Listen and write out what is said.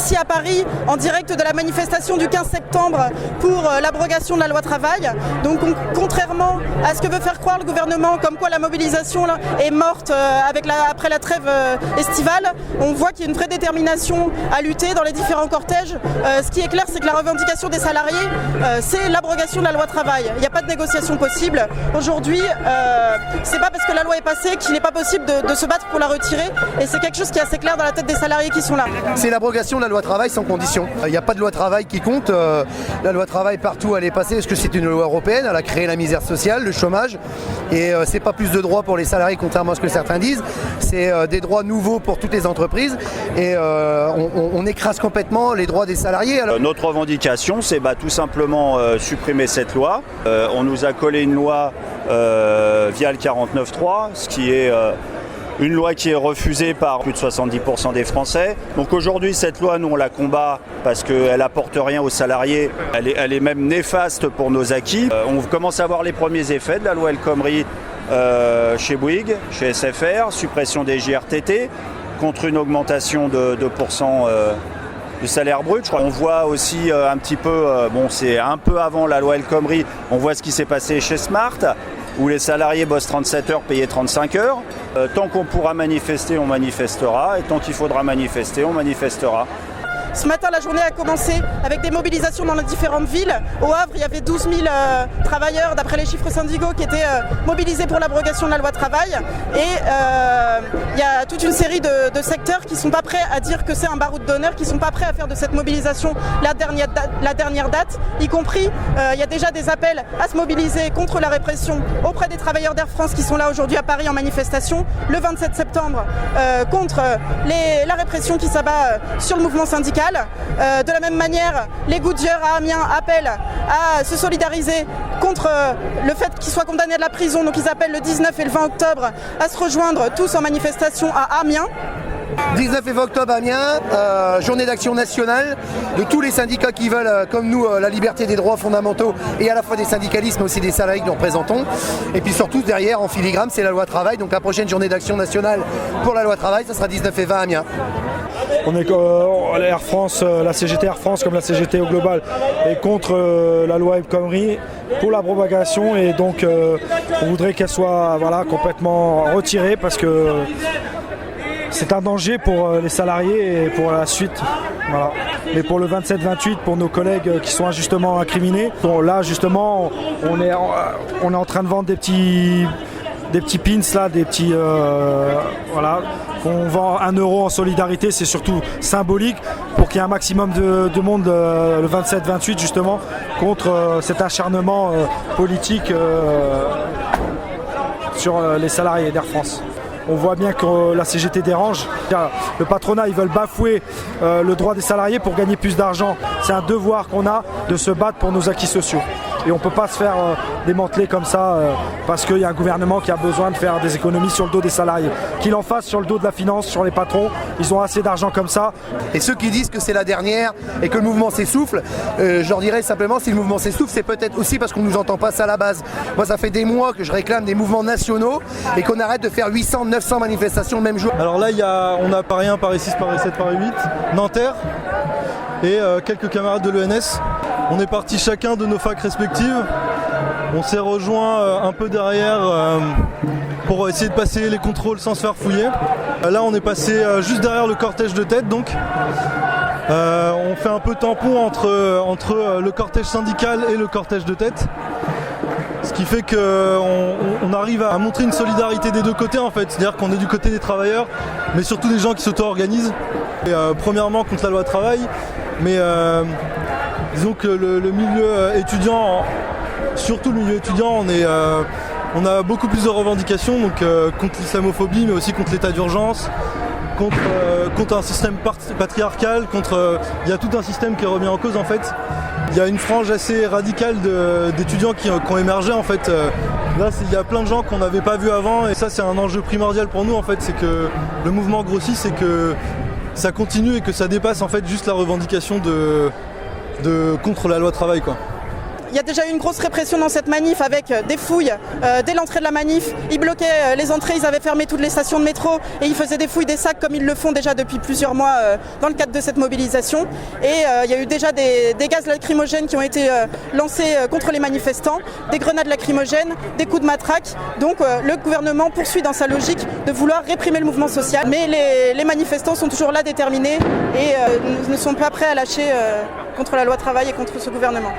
ici à Paris, en direct de la manifestation du 15 septembre pour l'abrogation de la loi travail. Donc contrairement à ce que veut faire croire le gouvernement, comme quoi la mobilisation là, est morte après la trêve estivale, on voit qu'il y a une vraie détermination à lutter dans les différents cortèges. Ce qui est clair, c'est que la revendication des salariés, c'est l'abrogation de la loi travail. Il n'y a pas de négociation possible. Aujourd'hui, c'est pas parce que la loi est passée qu'il n'est pas possible de se battre pour la retirer. Et c'est quelque chose qui est assez clair dans la tête des salariés qui sont là. C'est l'abrogation de la loi travail sans condition. Il n'y a pas de loi travail qui compte. La loi travail partout elle est passée parce que c'est une loi européenne. Elle a créé la misère sociale, le chômage. Et c'est pas plus de droits pour les salariés contrairement à ce que certains disent. C'est des droits nouveaux pour toutes les entreprises. Et on écrase complètement les droits des salariés. Alors... Notre revendication, c'est tout simplement supprimer cette loi. On nous a collé une loi via le 49.3, ce qui est une loi qui est refusée par plus de 70% des Français. Donc aujourd'hui, cette loi, nous on la combat parce qu'elle apporte rien aux salariés. Elle est même néfaste pour nos acquis. On commence à voir les premiers effets de la loi El Khomri chez Bouygues, chez SFR, suppression des JRTT, contre une augmentation de 2% du salaire brut. Je crois. On voit aussi un petit peu, c'est un peu avant la loi El Khomri, on voit ce qui s'est passé chez Smart, où les salariés bossent 37 heures, payés 35 heures. Tant qu'on pourra manifester, on manifestera. Et tant qu'il faudra manifester, on manifestera. Ce matin, la journée a commencé avec des mobilisations dans les différentes villes. Au Havre, il y avait 12 000 travailleurs, d'après les chiffres syndicaux, qui étaient mobilisés pour l'abrogation de la loi travail. Et il y a toute une série de secteurs qui ne sont pas prêts à dire que c'est un baroud d'honneur, qui ne sont pas prêts à faire de cette mobilisation la dernière date. Y compris, il y a déjà des appels à se mobiliser contre la répression auprès des travailleurs d'Air France qui sont là aujourd'hui à Paris en manifestation, le 27 septembre, contre la répression qui s'abat sur le mouvement syndical. De la même manière, les Goodyear à Amiens appellent à se solidariser contre le fait qu'ils soient condamnés à de la prison. Donc ils appellent le 19 et le 20 octobre à se rejoindre tous en manifestation à Amiens. 19 et 20 octobre à Amiens, journée d'action nationale de tous les syndicats qui veulent, comme nous, la liberté des droits fondamentaux et à la fois des syndicalistes mais aussi des salariés que nous représentons. Et puis surtout derrière, en filigrane, c'est la loi travail. Donc la prochaine journée d'action nationale pour la loi travail, ça sera 19 et 20 à Amiens. On est Air France, la CGT Air France comme la CGT au global est contre la loi El Khomri pour la propagation et donc on voudrait qu'elle soit complètement retirée parce que c'est un danger pour les salariés et pour la suite. Voilà. Et pour le 27-28, pour nos collègues qui sont injustement incriminés, là justement on est en train de vendre des petits pins là, des petits qu'on vend 1 euro en solidarité, c'est surtout symbolique pour qu'il y ait un maximum de monde le 27-28 justement contre cet acharnement politique sur les salariés d'Air France. On voit bien que la CGT dérange. Le patronat, ils veulent bafouer le droit des salariés pour gagner plus d'argent. C'est un devoir qu'on a de se battre pour nos acquis sociaux. Et on ne peut pas se faire démanteler comme ça parce qu'il y a un gouvernement qui a besoin de faire des économies sur le dos des salariés. Qu'il en fasse sur le dos de la finance, sur les patrons. Ils ont assez d'argent comme ça. Et ceux qui disent que c'est la dernière et que le mouvement s'essouffle, je leur dirais simplement si le mouvement s'essouffle, c'est peut-être aussi parce qu'on ne nous entend pas ça à la base. Moi, ça fait des mois que je réclame des mouvements nationaux et qu'on arrête de faire 800, 900 manifestations le même jour. Alors là, on a Paris 1, Paris 6, Paris 7, Paris 8, Nanterre et quelques camarades de l'ENS. On est partis chacun de nos facs respectives. On s'est rejoint un peu derrière pour essayer de passer les contrôles sans se faire fouiller. Là, on est passé juste derrière le cortège de tête, donc. On fait un peu tampon entre le cortège syndical et le cortège de tête. Ce qui fait qu'on arrive à montrer une solidarité des deux côtés en fait. C'est-à-dire qu'on est du côté des travailleurs, mais surtout des gens qui s'auto-organisent. Et, premièrement contre la loi travail, mais disons que le milieu étudiant, surtout le milieu étudiant, on a beaucoup plus de revendications donc, contre l'islamophobie, mais aussi contre l'état d'urgence, contre un système patriarcal, il y a tout un système qui est remis en cause en fait. Il y a une frange assez radicale d'étudiants qui ont émergé en fait. Là, il y a plein de gens qu'on n'avait pas vus avant et ça c'est un enjeu primordial pour nous en fait, c'est que le mouvement grossit, c'est que ça continue et que ça dépasse en fait juste la revendication contre la loi travail quoi. il y a déjà eu une grosse répression dans cette manif avec des fouilles dès l'entrée de la manif. Ils bloquaient les entrées, ils avaient fermé toutes les stations de métro et ils faisaient des fouilles des sacs comme ils le font déjà depuis plusieurs mois dans le cadre de cette mobilisation. Et il y a eu déjà des gaz lacrymogènes qui ont été lancés contre les manifestants, des grenades lacrymogènes, des coups de matraque. Donc le gouvernement poursuit dans sa logique de vouloir réprimer le mouvement social. Mais les manifestants sont toujours là, déterminés et ne sont pas prêts à lâcher contre la loi travail et contre ce gouvernement.